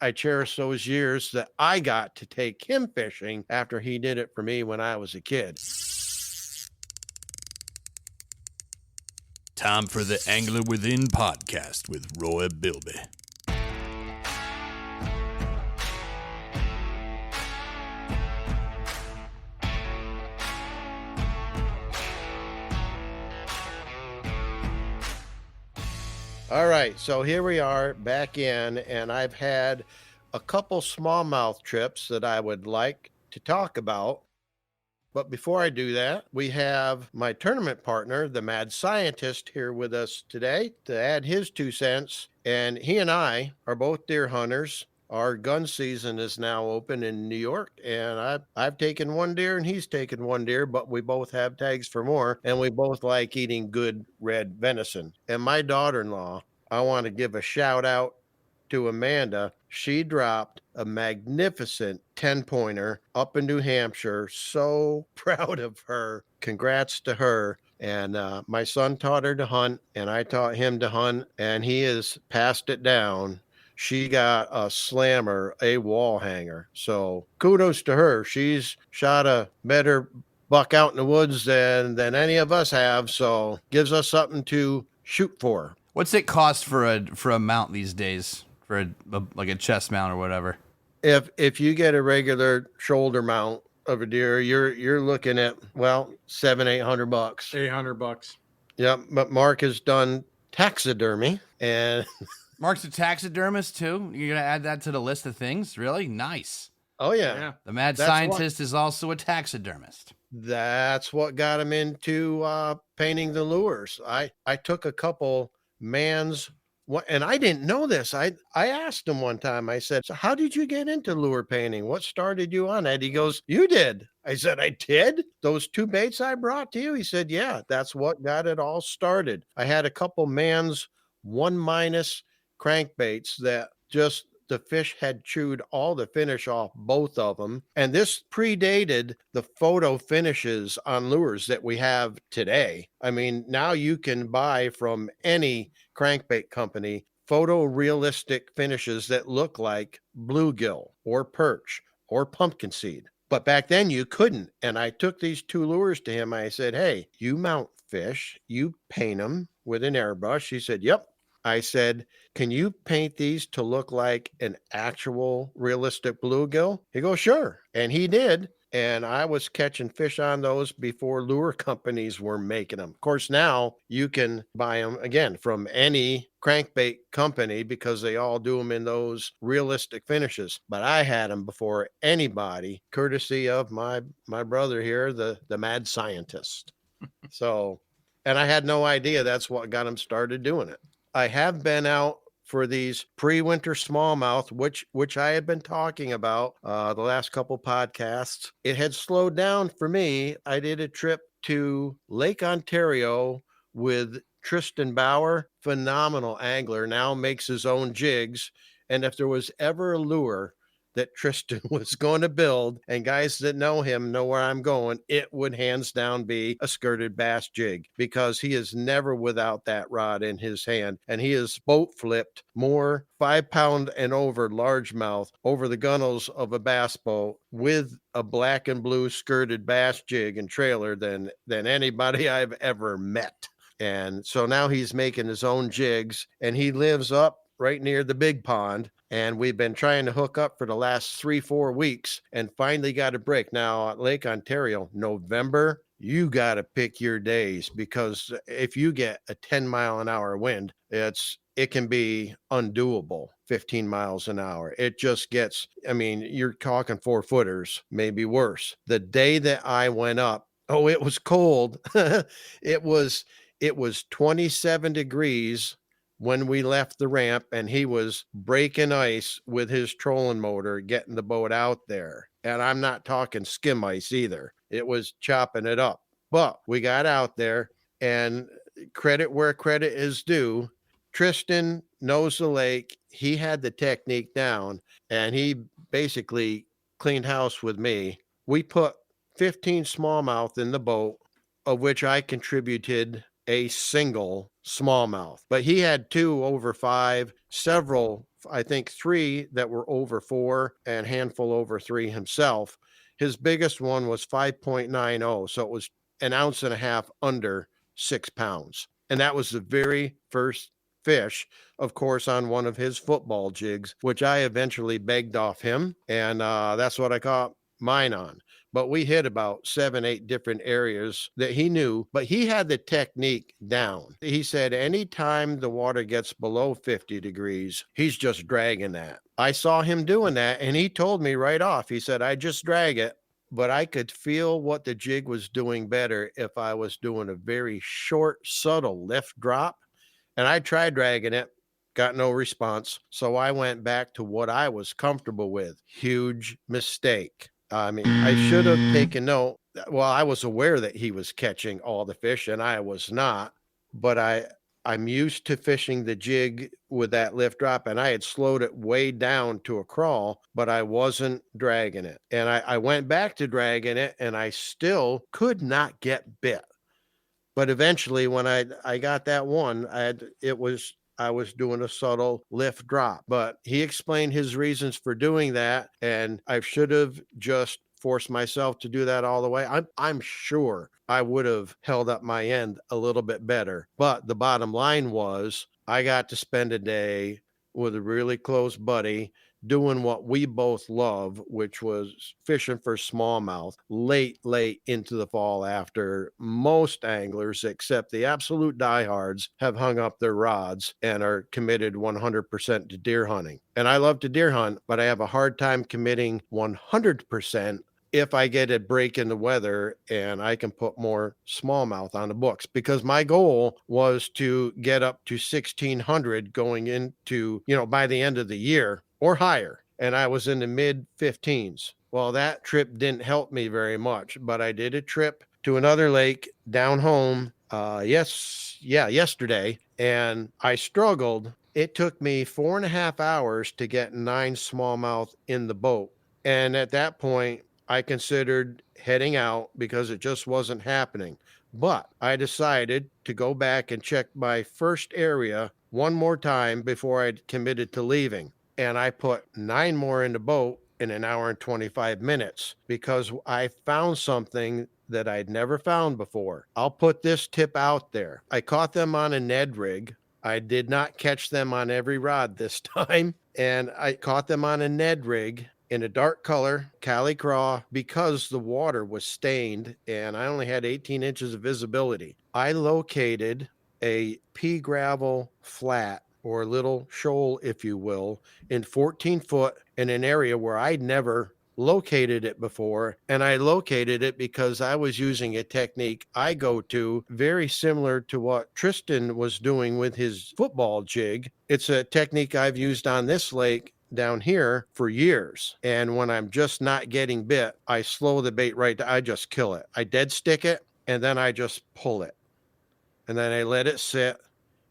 I cherish those years that I got to take him fishing after he did it for me when I was a kid. Time for the Angler Within podcast with Roy Bilby. All right, so here we are back in, and I've had a couple smallmouth trips that I would like to talk about. But before I do that, we have my tournament partner, the mad scientist, here with us today to add his 2 cents. And he and I are both deer hunters. Our gun season is now open in New York, and I've taken 1 deer and he's taken 1 deer, but we both have tags for more, and we both like eating good red venison. And my daughter-in-law, I want to give a shout out to Amanda. She dropped a magnificent 10-pointer up in New Hampshire. So proud of her. Congrats to her. And my son taught her to hunt, and I taught him to hunt, and he has passed it down. She got a slammer, a wall hanger. So kudos to her. She's shot a better buck out in the woods than any of us have. So gives us something to shoot for. What's it cost for a mount these days? For like a chest mount or whatever? If you get a regular shoulder mount of a deer, you're looking at, well, $700-800. $800. Yep. But Mark has done taxidermy, and Mark's a taxidermist too. You're gonna add that to the list of things? Really? Nice. oh yeah, The mad That's scientist is also a taxidermist. that's what got him into painting the lures. I took a couple man's. And I didn't know this. I asked him one time, I said, so how did you get into lure painting? What started you on that? He goes, you did. I said, I did? Those 2 baits I brought to you? He said, yeah, that's what got it all started. I had a couple man's 1- crankbaits that just the fish had chewed all the finish off both of them. And this predated the photo finishes on lures that we have today. I mean, now you can buy from any crankbait company photorealistic finishes that look like bluegill or perch or pumpkin seed. But back then you couldn't. And I took these 2 lures to him. I said, hey, you mount fish, you paint them with an airbrush. He said, yep. I said, can you paint these to look like an actual realistic bluegill? He goes, sure. And he did. And I was catching fish on those before lure companies were making them. Of course, now you can buy them again from any crankbait company because they all do them in those realistic finishes. But I had them before anybody, courtesy of my brother here, the mad scientist. So, and I had no idea that's what got him started doing it. I have been out for these pre-winter smallmouth, which I had been talking about the last couple podcasts. It had slowed down for me. I did a trip to Lake Ontario with Tristan Bauer, phenomenal angler, now makes his own jigs. And if there was ever a lure that Tristan was going to build, and guys that know him know where I'm going, it would hands down be a skirted bass jig, because he is never without that rod in his hand. And he has boat flipped more 5-pound and over largemouth over the gunnels of a bass boat with a black and blue skirted bass jig and trailer than anybody I've ever met. And so now he's making his own jigs, and he lives up right near the big pond. And we've been trying to hook up for the last 3-4 weeks and finally got a break. Now at Lake Ontario, November, you got to pick your days, because if you get a 10-mile-an-hour wind, it can be undoable, 15 miles an hour. It just gets, I mean, you're talking 4-footers, maybe worse. The day that I went up, oh, it was cold. It was 27 degrees when we left the ramp, and he was breaking ice with his trolling motor, getting the boat out there. And I'm not talking skim ice either. It was chopping it up. But we got out there, and credit where credit is due. Tristan knows the lake. He had the technique down, and he basically cleaned house with me. We put 15 smallmouth in the boat, of which I contributed a single smallmouth, but he had 2 over 5, several I think 3 that were over 4 and handful over 3 himself. His biggest one was 5.90, so it was an ounce and a half under 6 pounds. And that was the very first fish, of course, on one of his football jigs, which I eventually begged off him, and that's what I caught mine on. But we hit about 7, 8 different areas that he knew, but he had the technique down. He said anytime the water gets below 50 degrees, he's just dragging that. I saw him doing that, and he told me right off, he said, I just drag it, but I could feel what the jig was doing better if I was doing a very short, subtle lift drop. And I tried dragging it, got no response. So I went back to what I was comfortable with. Huge mistake. I mean, I should have taken note. Well, I was aware that he was catching all the fish and I was not, but I'm used to fishing the jig with that lift drop, and I had slowed it way down to a crawl, but I wasn't dragging it. And I went back to dragging it and I still could not get bit. But eventually when I got that one, I was doing a subtle lift drop. But he explained his reasons for doing that, and I should have just forced myself to do that all the way. I'm sure I would have held up my end a little bit better. But the bottom line was I got to spend a day with a really close buddy doing what we both love, which was fishing for smallmouth late into the fall after most anglers, except the absolute diehards, have hung up their rods and are committed 100% to deer hunting. And I love to deer hunt, but I have a hard time committing 100% if I get a break in the weather and I can put more smallmouth on the books, because my goal was to get up to 1,600 going into, by the end of the year or higher. And I was in the mid 15s. Well, that trip didn't help me very much, but I did a trip to another lake down home. Yesterday. And I struggled. It took me 4.5 hours to get 9 smallmouth in the boat. And at that point, I considered heading out because it just wasn't happening. But I decided to go back and check my first area one more time before I committed to leaving. And I put 9 more in the boat in an hour and 25 minutes because I found something that I'd never found before. I'll put this tip out there. I caught them on a Ned rig. I did not catch them on every rod this time. And I caught them on a Ned rig in a dark color, Cali Craw, because the water was stained and I only had 18 inches of visibility. I located a pea gravel flat, or little shoal, if you will, in 14 foot in an area where I'd never located it before. And I located it because I was using a technique I go to very similar to what Tristan was doing with his football jig. It's a technique I've used on this lake down here for years. And when I'm just not getting bit, I slow the bait right down. I just kill it. I dead stick it and then I just pull it. And then I let it sit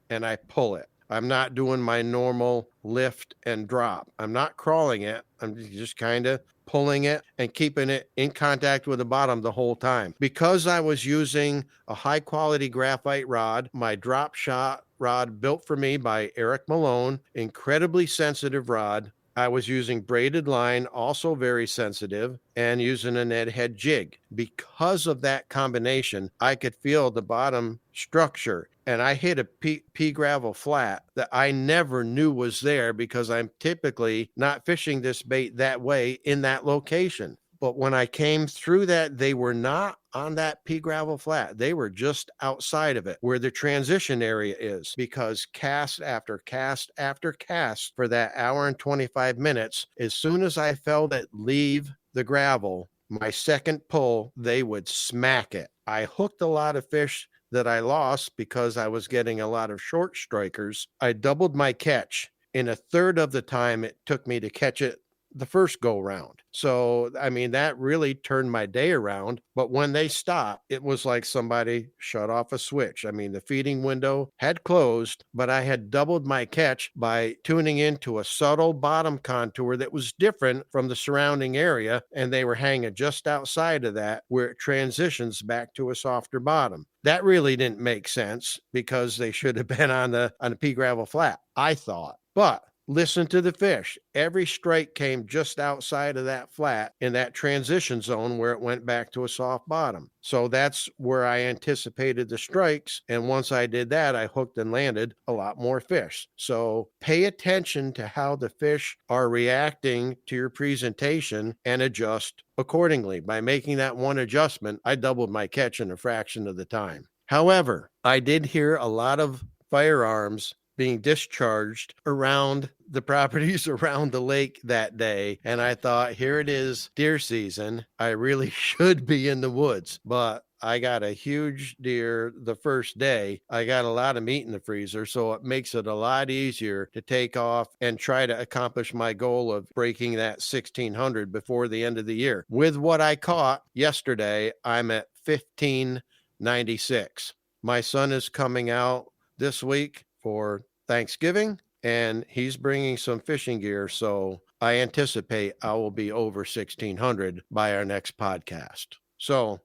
and I pull it. I'm not doing my normal lift and drop. I'm not crawling it. I'm just kind of pulling it and keeping it in contact with the bottom the whole time. Because I was using a high quality graphite rod, my drop shot rod built for me by Eric Malone, incredibly sensitive rod. I was using braided line, also very sensitive, and using a Ned head jig. Because of that combination, I could feel the bottom structure, and I hit a pea gravel flat that I never knew was there because I'm typically not fishing this bait that way in that location. But when I came through that, they were not on that pea gravel flat. They were just outside of it where the transition area is, because cast after cast after cast for that hour and 25 minutes, as soon as I felt it leave the gravel, my second pull, they would smack it. I hooked a lot of fish that I lost because I was getting a lot of short strikers. I doubled my catch in a third of the time it took me to catch it the first go round. So, I mean, that really turned my day around. But when they stopped, it was like somebody shut off a switch. I mean, the feeding window had closed, but I had doubled my catch by tuning into a subtle bottom contour that was different from the surrounding area. And they were hanging just outside of that where it transitions back to a softer bottom. That really didn't make sense because they should have been on the pea gravel flat, I thought. But listen to the fish. Every strike came just outside of that flat in that transition zone where it went back to a soft bottom. So that's where I anticipated the strikes. And once I did that, I hooked and landed a lot more fish. So pay attention to how the fish are reacting to your presentation and adjust accordingly. By making that one adjustment, I doubled my catch in a fraction of the time. However, I did hear a lot of firearms being discharged around the properties around the lake that day. And I thought, here it is, deer season. I really should be in the woods, but I got a huge deer the first day. I got a lot of meat in the freezer, so it makes it a lot easier to take off and try to accomplish my goal of breaking that 1600 before the end of the year. With what I caught yesterday, I'm at 1596. My son is coming out this week for Thanksgiving, and he's bringing some fishing gear. So I anticipate I will be over 1600 by our next podcast. So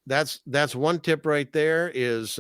that's one tip right there is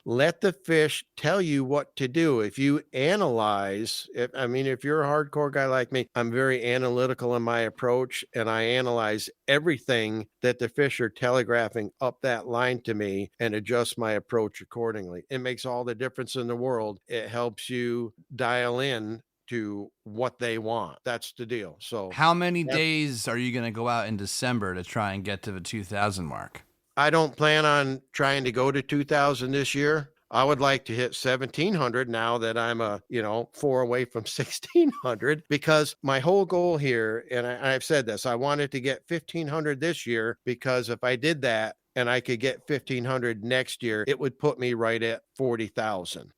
let the fish tell you what to do. If you analyze, if you're a hardcore guy like me, I'm very analytical in my approach, and I analyze everything that the fish are telegraphing up that line to me and adjust my approach accordingly. It makes all the difference in the world. It helps you dial in to what they want. That's the deal. So how many days are you going to go out in December to try and get to the 2000 mark? I don't plan on trying to go to 2000 this year. I would like to hit 1700 now that I'm 4 away from 1600, because my whole goal here, and I've said this, I wanted to get 1500 this year, because if I did that and I could get 1500 next year, it would put me right at 40,000,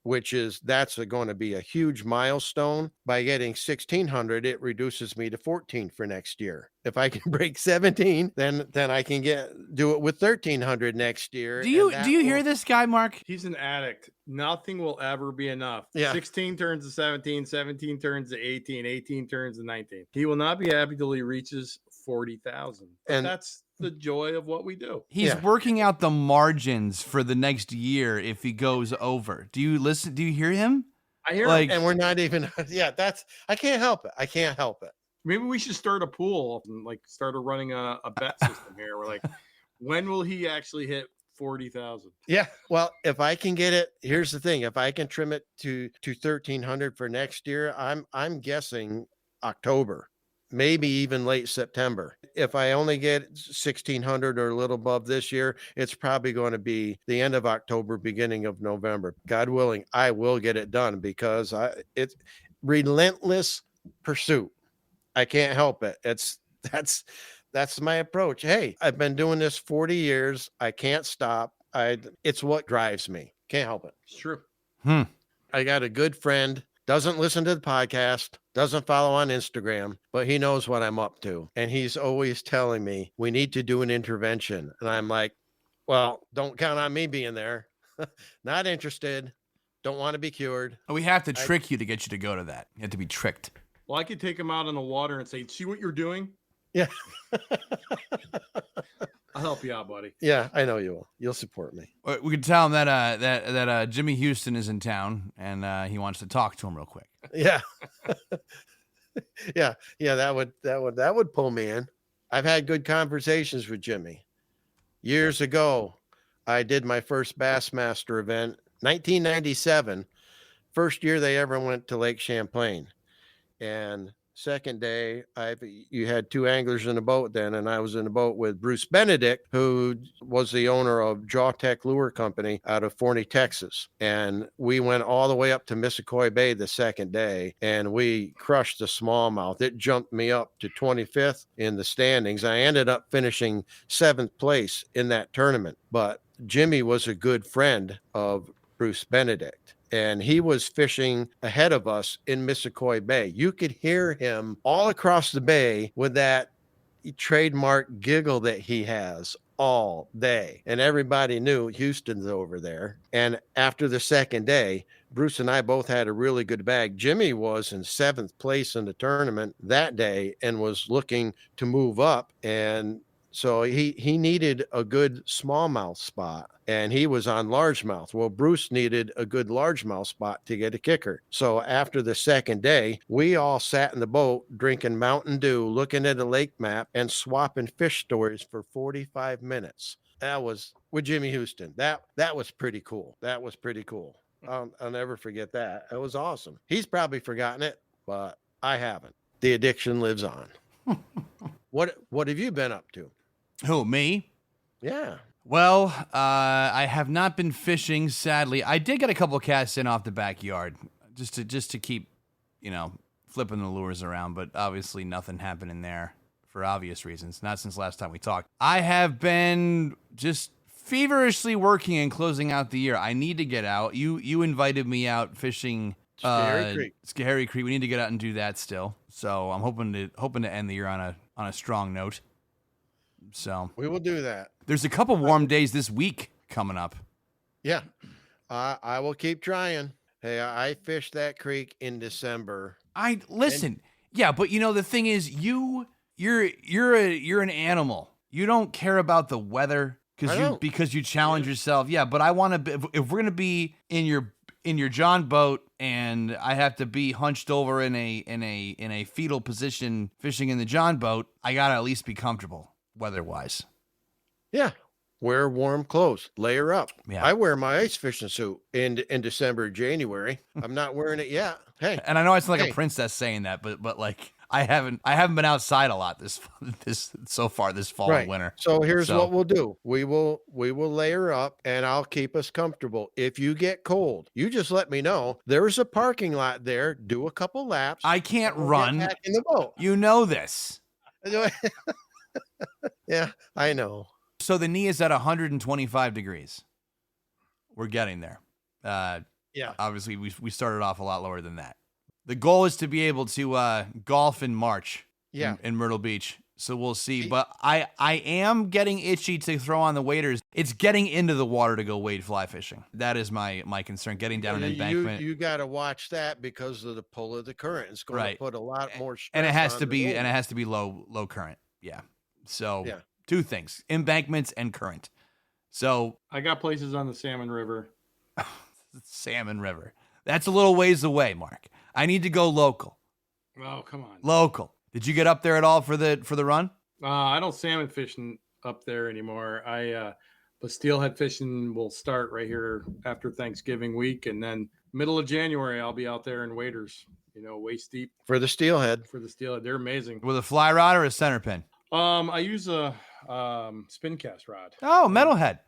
that's going to be a huge milestone. By getting 1600, it reduces me to 14 for next year. If I can break 17, then I can do it with 1300 next year. Do you hear this guy, Mark? He's an addict. Nothing will ever be enough. Yeah. 16 turns to 17, 17 turns to 18, 18 turns to 19. He will not be happy till he reaches 40,000. And that's the joy of what we do. He's working out the margins for the next year if he goes over. Do you listen? Do you hear him? I hear him. And we're not even, I can't help it. I can't help it. Maybe we should start a pool and start running a bet system here. We're like, when will he actually hit 40,000? Yeah. Well, if I can get it, here's the thing. If I can trim it to 1300 for next year, I'm guessing October, maybe even late September. If I only get 1600 or a little above this year, it's probably going to be the end of October, beginning of November. God willing, I will get it done, because it's relentless pursuit. I can't help it. That's my approach. Hey, I've been doing this 40 years. I can't stop. It's what drives me. Can't help it. It's true. I got a good friend, doesn't listen to the podcast, doesn't follow on Instagram, but he knows what I'm up to. And he's always telling me, we need to do an intervention. And I'm like, well, don't count on me being there. Not interested. Don't want to be cured. We have to trick you to get you to go to that. You have to be tricked. Well, I could take him out on the water and say, see what you're doing? Yeah. I'll help you out, buddy. Yeah, I know you will. You'll support me. We could tell him that Jimmy Houston is in town and he wants to talk to him real quick. Yeah. yeah. That would pull me in. I've had good conversations with Jimmy. Years ago, I did my first Bassmaster event, 1997. First year they ever went to Lake Champlain. And second day, you had 2 anglers in a boat then, and I was in a boat with Bruce Benedict, who was the owner of Jawtech Lure Company out of Forney, Texas. And we went all the way up to Missisquoi Bay the second day, and we crushed the smallmouth. It jumped me up to 25th in the standings. I ended up finishing 7th place in that tournament. But Jimmy was a good friend of Bruce Benedict, and he was fishing ahead of us in Missisquoi Bay. You could hear him all across the bay with that trademark giggle that he has all day. And everybody knew Houston's over there. And after the second day, Bruce and I both had a really good bag. Jimmy was in 7th place in the tournament that day and was looking to move up. And So he needed a good smallmouth spot, and he was on largemouth. Well, Bruce needed a good largemouth spot to get a kicker. So after the second day, we all sat in the boat drinking Mountain Dew, looking at a lake map, and swapping fish stories for 45 minutes. That was with Jimmy Houston. That was pretty cool. That was pretty cool. I'll never forget that. It was awesome. He's probably forgotten it, but I haven't. The addiction lives on. What have you been up to? Who, me? Yeah. Well, I have not been fishing, sadly. I did get a couple casts in off the backyard, just to keep, flipping the lures around, but obviously nothing happening there for obvious reasons. Not since last time we talked. I have been just feverishly working and closing out the year. I need to get out. You invited me out fishing Scary Creek. We need to get out and do that still. So I'm hoping to end the year on a strong note. So we will do that. There's a couple warm days this week coming up. Yeah. I will keep trying. Hey, I fished that creek in December. Yeah, but the thing is, you're an animal. You don't care about the weather because you challenge yourself. Yeah, but I want to. If we're gonna be in your John boat and I have to be hunched over in a fetal position fishing in the John boat, I gotta at least be comfortable weather-wise. Yeah. Wear warm clothes. Layer up. Yeah. I wear my ice fishing suit in December, January. I'm not wearing it yet. Hey. And I know it's like a princess saying that, but like I haven't been outside a lot this fall and winter. So here's what we'll do. We will layer up and I'll keep us comfortable. If you get cold, you just let me know. There's a parking lot there. Do a couple laps. I can't run. Get back in the boat. You know this. Yeah, I know. So the knee is at 125 degrees. We're getting there. Yeah. Obviously, we started off a lot lower than that. The goal is to be able to golf in March. Yeah. In Myrtle Beach. So we'll see. But I am getting itchy to throw on the waders. It's getting into the water to go wade fly fishing. That is my concern. Getting down an embankment. You got to watch that because of the pull of the current. It's going to put a lot more stress. And it has to be low current. Yeah. So two things: embankments and current. So I got places on the Salmon River. Salmon River. That's a little ways away, Mark. I need to go local. Oh, come on. Local. Did you get up there at all for the run? I don't salmon fishing up there anymore. But steelhead fishing will start right here after Thanksgiving week, and then middle of January I'll be out there in waders, waist deep for the steelhead. They're amazing. With a fly rod or a center pin? I use a spin cast rod. Oh, metalhead.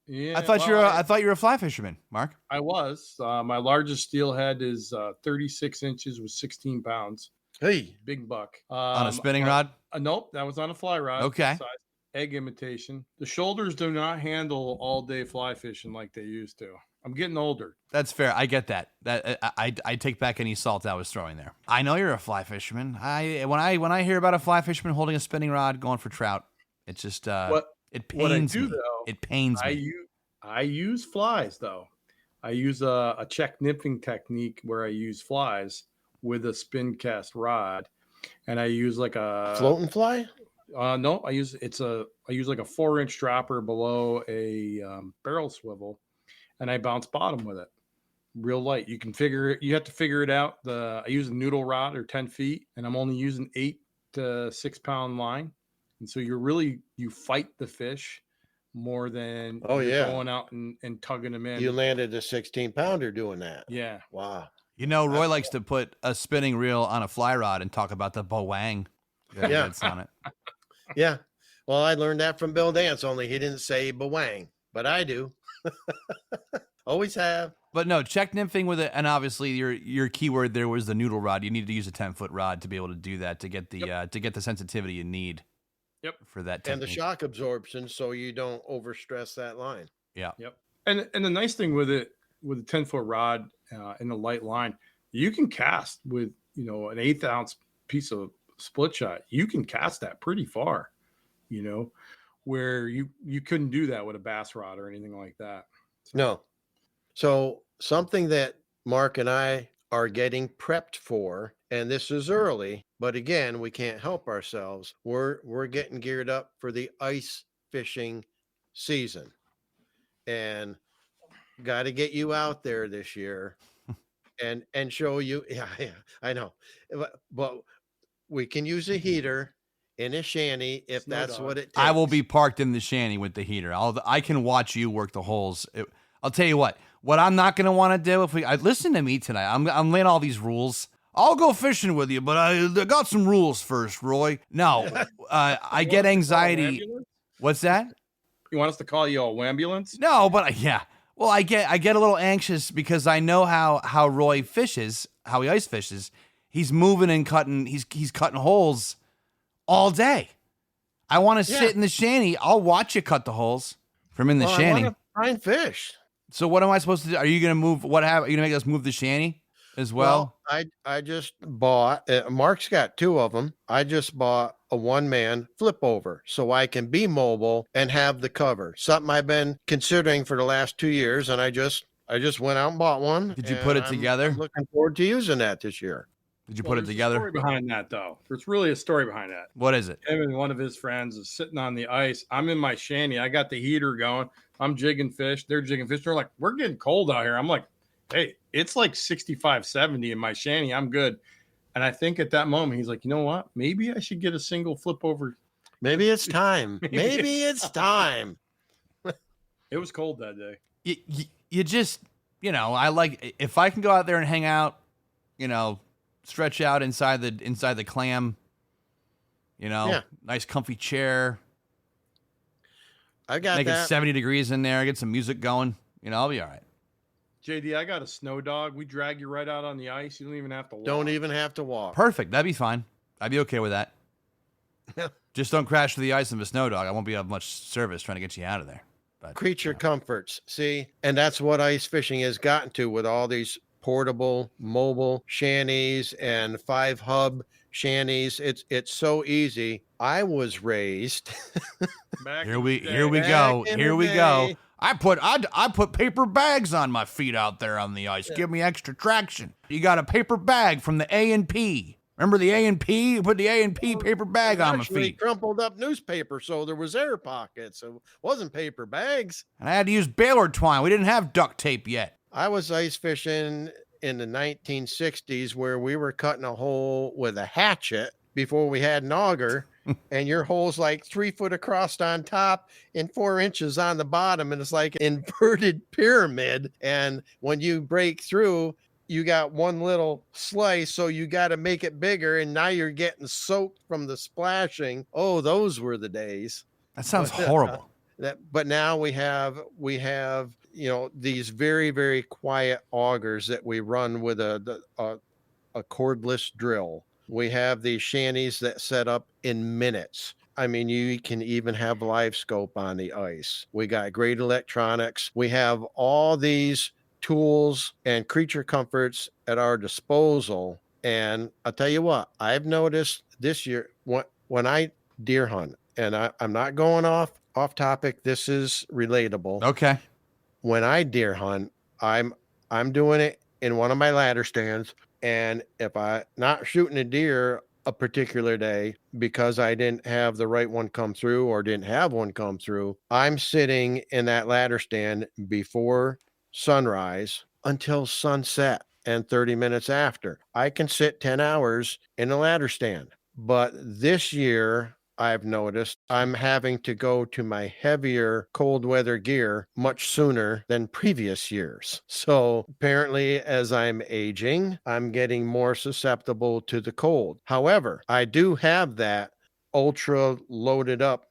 Yeah, I thought you were a fly fisherman, Mark. I was. My largest steelhead is 36 inches with 16 pounds. Hey, big buck. On a spinning rod? Nope, that was on a fly rod. Okay. Size, egg imitation. The shoulders do not handle all day fly fishing like they used to. I'm getting older. That's fair. I get that. I take back any salt I was throwing there. I know you're a fly fisherman. When I hear about a fly fisherman holding a spinning rod going for trout, it's just it pains me. It pains me. I use flies though. I use a check nymphing technique where I use flies with a spin cast rod, and I use like a floating fly. No, I use like a 4-inch dropper below a barrel swivel, and I bounce bottom with it, real light. You have to figure it out. I use a noodle rod or 10 feet, and I'm only using 8 to 6 pound line, and so you fight the fish more than going out and tugging them in. You landed a 16-pounder doing that. Yeah. Wow. Roy likes to put a spinning reel on a fly rod and talk about the bowang. Yeah. On it. Yeah. Well, I learned that from Bill Dance, only he didn't say bowang, but I do. Always have. But no, check nymphing with it, and obviously your keyword there was the noodle rod. You need to use a 10-foot rod to be able to do that to get the sensitivity you need. Yep. For that technique. And the shock absorption, so you don't overstress that line. Yeah. Yep. And the nice thing with it, with a 10-foot rod and a light line, you can cast with an 1/8 ounce piece of split shot. You can cast that pretty far, where you couldn't do that with a bass rod or anything like that. No. So something that Mark and I are getting prepped for, and this is early, but again, we can't help ourselves. We're getting geared up for the ice fishing season, and got to get you out there this year and show you. Yeah, I know, but we can use a heater in a shanty if Snow that's dog. what it takes. I will be parked in the shanty with the heater. I can watch you work the holes. I'll tell you what. What I'm not gonna want to do if listen to me tonight. I'm laying all these rules. I'll go fishing with you, but I got some rules first, Roy. No, I get anxiety. What's that? You want us to call you a ambulance? No, but yeah. Well, I get a little anxious because I know how Roy fishes, how he ice fishes. He's moving and cutting. He's cutting holes all day. I want to sit in the shanty. I'll watch you cut the holes from in the shanty. I want to find fish. So what am I supposed to do? Are you gonna move? Are you gonna make us move the shanty as well? I just bought. Mark's got 2 of them. I just bought a 1-man flip over so I can be mobile and have the cover. Something I've been considering for the last 2 years, and I just went out and bought one. Did you put it together? I'm looking forward to using that this year. Did you put it together? There's a story behind that, though. There's really a story behind that. What is it? Him and one of his friends is sitting on the ice. I'm in my shanty. I got the heater going. I'm jigging fish. They're jigging fish. They're like, we're getting cold out here. I'm like, hey, it's like 65, 70 in my shanty. I'm good. And I think at that moment, he's like, you know what? Maybe I should get a single flip over. Maybe it's time. Maybe it's time. It was cold that day. You just, I like, if I can go out there and hang out, stretch out inside the clam, nice comfy chair. I got Make that. it 70 degrees in there, get some music going, I'll be all right. JD, I got a snow dog. We drag you right out on the ice. You don't even have to walk. Don't even have to walk. Perfect. That'd be fine. I'd be okay with that. Just don't crash to the ice of a snow dog. I won't be of much service trying to get you out of there. But, Creature comforts. See, and that's what ice fishing has gotten to with all these portable, mobile shanties and 5-hub shanties. It's so easy. I was raised. Here we go. Here we go. I put paper bags on my feet out there on the ice. Give me extra traction. You got a paper bag from the A&P. Remember the A&P? You put the A&P paper bag on my feet. Crumpled up newspaper, so there was air pockets. It wasn't paper bags. And I had to use baler twine. We didn't have duct tape yet. I was ice fishing in the 1960s where we were cutting a hole with a hatchet before we had an auger. And your hole's like 3 foot across on top and 4 inches on the bottom. And it's like an inverted pyramid. And when you break through, you got one little slice. So you got to make it bigger. And now you're getting soaked from the splashing. Oh, those were the days. That sounds horrible. But now we have, these very, very quiet augers that we run with a cordless drill. We have these shanties that set up in minutes. I mean, you can even have live scope on the ice. We got great electronics. We have all these tools and creature comforts at our disposal. And I'll tell you what, I've noticed this year when I deer hunt, and I'm not going off topic. This is relatable. Okay. When I deer hunt, I'm doing it in one of my ladder stands. And if I'm not shooting a deer a particular day because I didn't have the right one come through or didn't have one come through, I'm sitting in that ladder stand before sunrise until sunset and 30 minutes after. I can sit 10 hours in a ladder stand. But this year, I've noticed I'm having to go to my heavier cold weather gear much sooner than previous years. So apparently, as I'm aging, I'm getting more susceptible to the cold. However, I do have that ultra loaded up,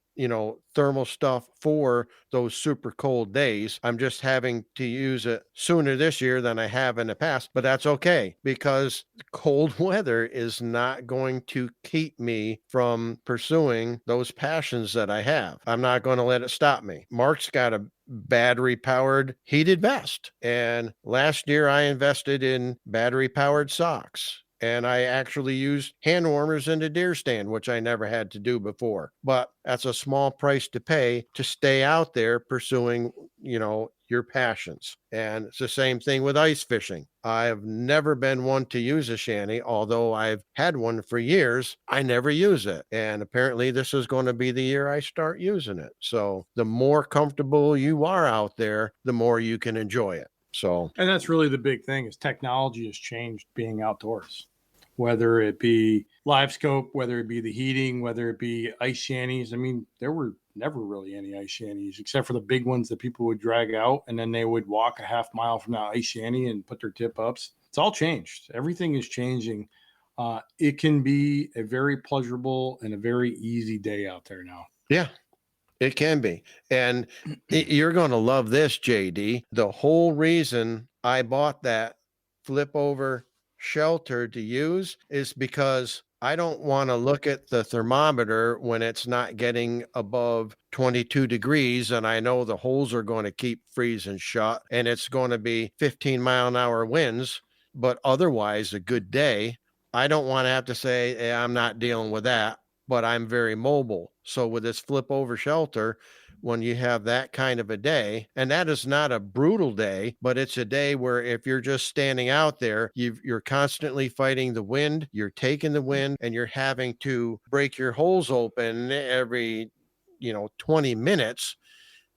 thermal stuff for those super cold days. I'm just having to use it sooner this year than I have in the past, but that's okay because cold weather is not going to keep me from pursuing those passions that I have. I'm not going to let it stop me. Mark's got a battery powered heated vest, and last year I invested in battery powered socks. And I actually used hand warmers in the deer stand, which I never had to do before. But that's a small price to pay to stay out there pursuing, your your passions. And it's the same thing with ice fishing. I've never been one to use a shanty, although I've had one for years. I never use it. And apparently this is going to be the year I start using it. So the more comfortable you are out there, the more you can enjoy it. So, And that's really the big thing is technology has changed being outdoors, whether it be live scope, whether it be the heating, whether it be ice shanties. I mean, there were never really any ice shanties except for the big ones that people would drag out and then they would walk a half mile from that ice shanty and put their tip ups. It's all changed. Everything is changing. It can be a very pleasurable and a very easy day out there now. yeah, it can be. And you're going to love this, JD. The whole reason I bought that flip over shelter to use is because I don't want to look at the thermometer when it's not getting above 22 degrees. And I know the holes are going to keep freezing shut and it's going to be 15-mile-an-hour winds, but otherwise a good day. I don't want to have to say, hey, I'm not dealing with that, but I'm very mobile. So with this flip over shelter, when you have that kind of a day, and that is not a brutal day, but it's a day where if you're just standing out there, you're constantly fighting the wind, you're taking the wind, and you're having to break your holes open every 20 minutes.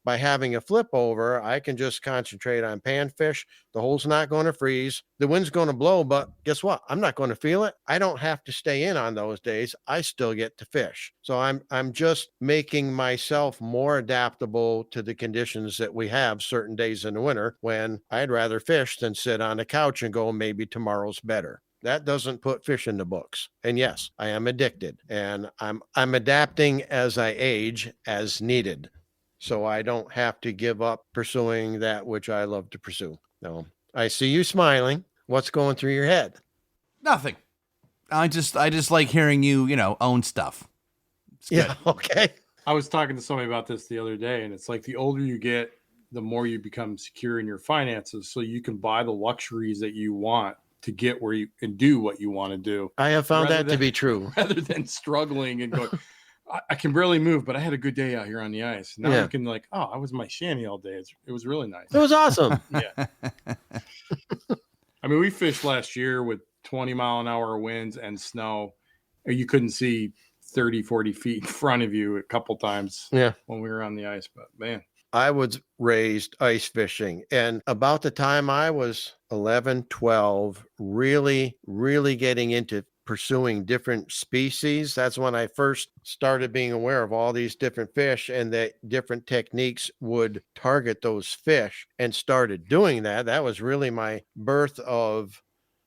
By having a flip over, I can just concentrate on panfish. The hole's not going to freeze. The wind's going to blow, but guess what? I'm not going to feel it. I don't have to stay in on those days. I still get to fish. So I'm just making myself more adaptable to the conditions that we have certain days in the winter when I'd rather fish than sit on the couch and go, maybe tomorrow's better. That doesn't put fish in the books. And yes, I am addicted and I'm adapting as I age as needed. So I don't have to give up pursuing that which I love to pursue. No, I see you smiling. What's going through your head? Nothing. I just like hearing you, own stuff. It's good. Yeah. Okay. I was talking to somebody about this the other day, and it's like the older you get, the more you become secure in your finances. So you can buy the luxuries that you want to get where you can do what you want to do. I have found that to be true. Rather than struggling and going, I can barely move, but I had a good day out here on the ice. Now you can I was in my shanty all day. It was really nice. It was awesome. Yeah. I mean, we fished last year with 20-mile-an-hour winds and snow. You couldn't see 30, 40 feet in front of you a couple times when we were on the ice. But, man. I was raised ice fishing. And about the time I was 11, 12, really, really getting into pursuing different species. That's when I first started being aware of all these different fish and that different techniques would target those fish and started doing that. That was really my birth of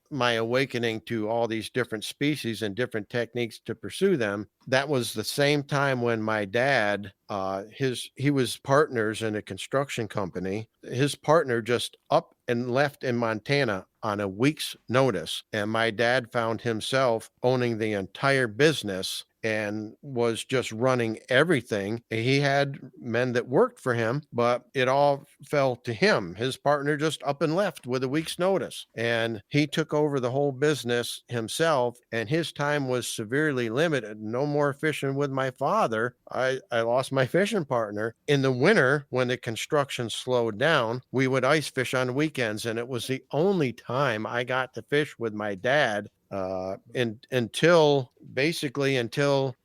my awakening to all these different species and different techniques to pursue them. That was the same time when my dad, he was partners in a construction company. His partner just up and left in Montana on a week's notice. And my dad found himself owning the entire business and was just running everything. He had men that worked for him, but it all fell to him. His partner just up and left with a week's notice. And he took over the whole business himself, and his time was severely limited. No more fishing with my father. I lost my fishing partner. In the winter, when the construction slowed down, we would ice fish on weekends, and it was the only time I got to fish with my dad until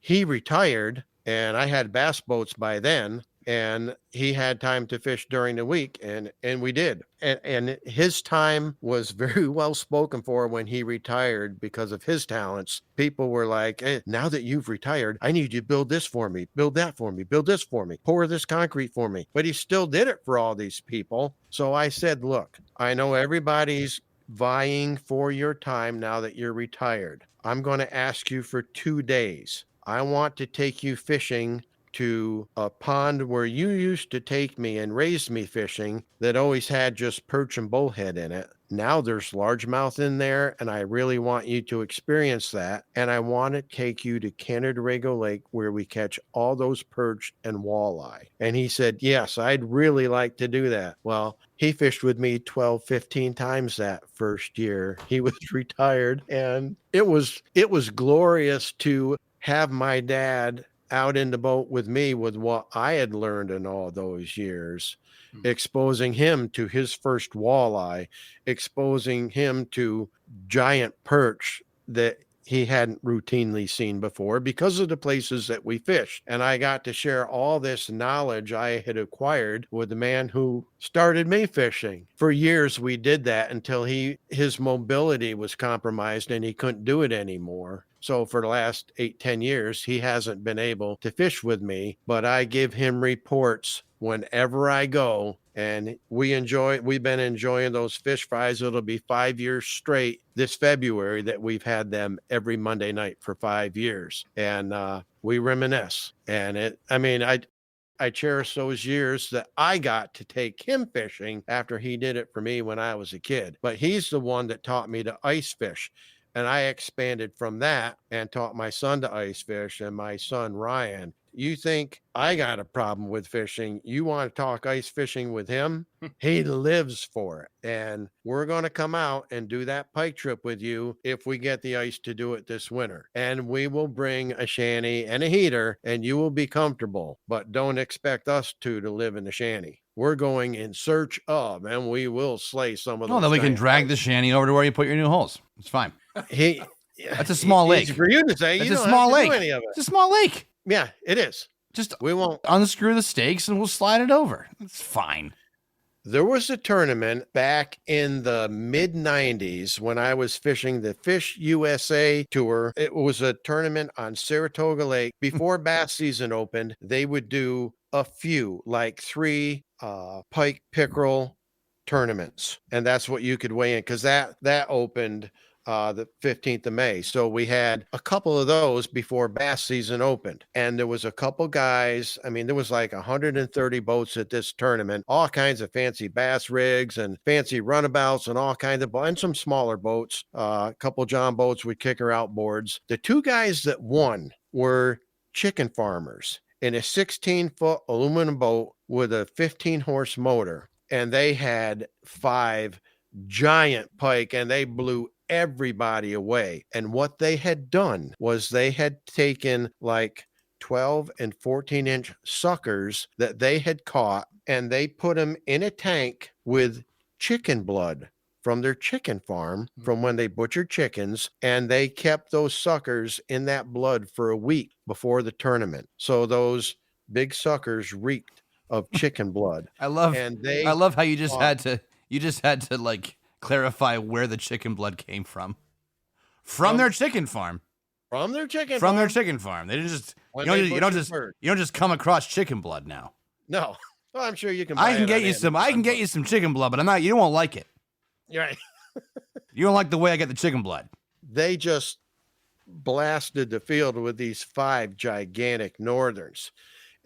he retired, and I had bass boats by then, and he had time to fish during the week, and we did. And his time was very well spoken for when he retired because of his talents. People were like, hey, now that you've retired, I need you to build this for me, build that for me, build this for me, pour this concrete for me. But he still did it for all these people. So I said, look, I know everybody's vying for your time now that you're retired. I'm going to ask you for 2 days. I want to take you fishing to a pond where you used to take me and raise me fishing that always had just perch and bullhead in it. Now there's largemouth in there, and I really want you to experience that. And I want to take you to Canandaigua Lake where we catch all those perch and walleye. And he said, yes, I'd really like to do that. Well, he fished with me 12, 15 times that first year. He was retired, and it was glorious to have my dad out in the boat with me with what I had learned in all those years. exposing him to his first walleye, exposing him to giant perch that he hadn't routinely seen before because of the places that we fished. And I got to share all this knowledge I had acquired with the man who started me fishing. For years, we did that until his mobility was compromised and he couldn't do it anymore. So for the last 8-10 years, he hasn't been able to fish with me, but I give him reports whenever I go. And we've been enjoying those fish fries. It'll be 5 years straight this February that we've had them every Monday night for 5 years. And we reminisce. And I cherish those years that I got to take him fishing after he did it for me when I was a kid. But he's the one that taught me to ice fish. And I expanded from that and taught my son to ice fish, and my son, Ryan. You think I got a problem with fishing? You want to talk ice fishing with him? He lives for it. And we're going to come out and do that pike trip with you if we get the ice to do it this winter. And we will bring a shanty and a heater, and you will be comfortable. But don't expect us to live in the shanty. We're going in search of, and we will slay some of those. Oh, then we can giant drag pikes. the shanty over to where you put your new holes. It's fine. That's a small lake. Easy for you to say. It's You a don't small have to do lake. any of It's it. a small lake. Yeah, it is. Just We won't. unscrew the stakes and we'll slide it over. It's fine. There was a tournament back in the mid 90s when I was fishing the Fish USA tour. It was a tournament on Saratoga Lake. Before bass season opened, they would do a few, like 3 pike pickerel tournaments. And that's what you could weigh in, because that opened the 15th of May. So we had a couple of those before bass season opened. And there was a couple guys. I mean, there was like 130 boats at this tournament, all kinds of fancy bass rigs and fancy runabouts and all kinds of, and some smaller boats, a couple John boats with kicker outboards. The 2 guys that won were chicken farmers in a 16-foot aluminum boat with a 15-horse motor. And they had 5 giant pike, and they blew everybody away. And what they had done was they had taken like 12 and 14-inch suckers that they had caught, and they put them in a tank with chicken blood from their chicken farm from when they butchered chickens, and they kept those suckers in that blood for a week before the tournament. So those big suckers reeked of chicken blood. I love how you just had to like clarify where the chicken blood came from their chicken farm. From their chicken farm. They didn't just When you they don't butchered just birds. you don't just come across chicken blood now. No. Well, I'm sure you can buy I can it get on you some Amazon. chicken blood, but you won't like it. You're right. You don't like the way I get the chicken blood. They just blasted the field with these 5 gigantic northerns.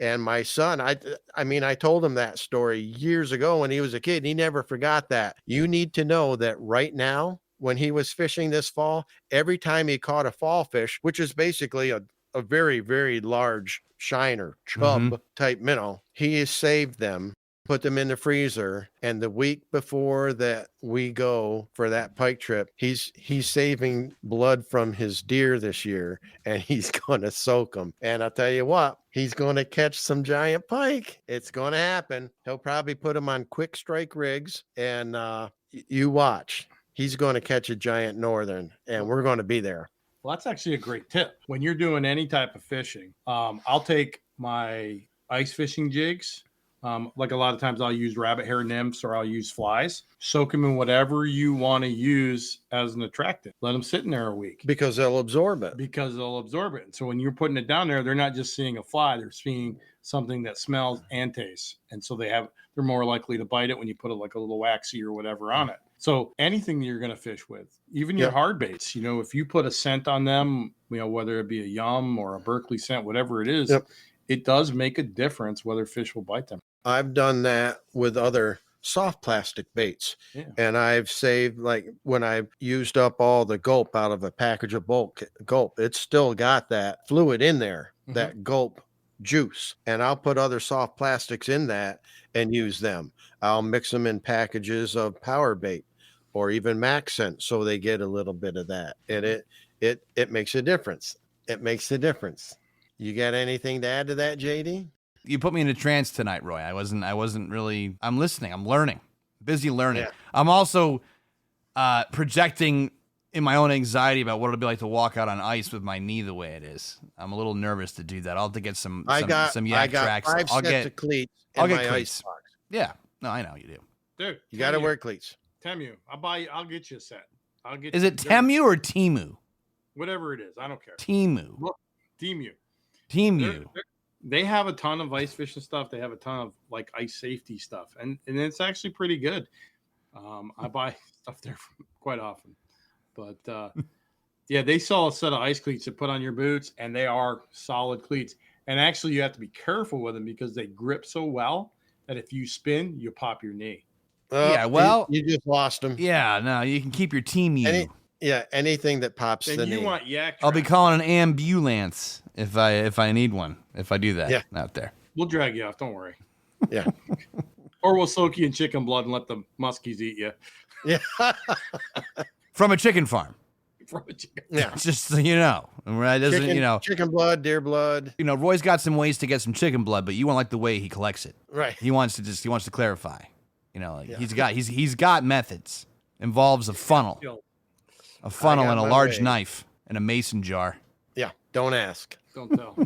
And my son, I told him that story years ago when he was a kid. He never forgot that. You need to know that right now, when he was fishing this fall, every time he caught a fall fish, which is basically a very, very large shiner, chub type minnow, he has saved them, put them in the freezer. And the week before that we go for that pike trip, he's saving blood from his deer this year, and he's going to soak them. And I'll tell you what, he's going to catch some giant pike. It's going to happen. He'll probably put them on quick strike rigs, and you watch. He's going to catch a giant northern, and we're going to be there. Well, that's actually a great tip. When you're doing any type of fishing, I'll take my ice fishing jigs. Like a lot of times I'll use rabbit hair nymphs, or I'll use flies. Soak them in whatever you want to use as an attractant. Let them sit in there a week. Because they'll absorb it. And so when you're putting it down there, they're not just seeing a fly, they're seeing something that smells and tastes. And so they're more likely to bite it when you put like a little waxy or whatever on it. So anything that you're going to fish with, even your hard baits, if you put a scent on them, whether it be a yum or a Berkeley scent, whatever it is, it does make a difference whether fish will bite them. I've done that with other soft plastic baits. Yeah. And I've saved, like when I've used up all the gulp out of a package of bulk gulp, it's still got that fluid in there, that gulp juice. And I'll put other soft plastics in that and use them. I'll mix them in packages of power bait or even Maxent, so they get a little bit of that. And it makes a difference. It makes a difference. You got anything to add to that, JD? you put me in a trance tonight, Roy. I wasn't really. I'm listening. I'm learning. Busy learning. Yeah. I'm also projecting in my own anxiety about what it'll be like to walk out on ice with my knee the way it is. I'm a little nervous to do that. I'll have to get some yak tracks. Five sets of cleats in I'll get my cleats. ice box. Yeah. No, I know you do. Dude, You got to wear cleats. Temu, I'll get you a set. I'll get. Is you it Temu or Timu? Whatever it is, I don't care. Temu. Temu. They have a ton of ice fishing stuff. They have a ton of like ice safety stuff, and it's actually pretty good. I buy stuff there quite often, but yeah, they sell a set of ice cleats to put on your boots, and they are solid cleats. And actually, you have to be careful with them because they grip so well that if you spin, you pop your knee. Yeah, well, you just lost them. Yeah, no, you can keep your Temu. Anything that pops Then the you knee. want yak. I'll be tracks. calling an ambulance if I need one. If I do that out there. We'll drag you off. Don't worry. Yeah. Or we'll soak you in chicken blood and let the muskies eat you. Yeah. From a chicken farm. From a chicken. Yeah. Just so you know. Right? Doesn't, chicken blood, deer blood. Roy's got some ways to get some chicken blood, but you won't like the way he collects it. Right. He wants to clarify. He's got methods. Involves a funnel. A funnel and a large knife and a mason jar. Yeah. Don't ask. Don't tell.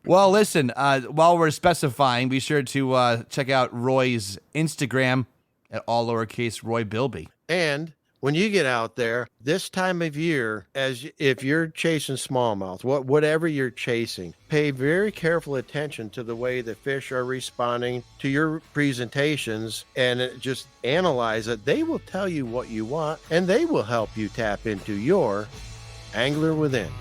Well, listen, while we're specifying, be sure to check out Roy's Instagram at all lowercase Roy Bilby. And when you get out there this time of year, if you're chasing smallmouth, whatever you're chasing, pay very careful attention to the way the fish are responding to your presentations and just analyze it. They will tell you what you want, and they will help you tap into your angler within.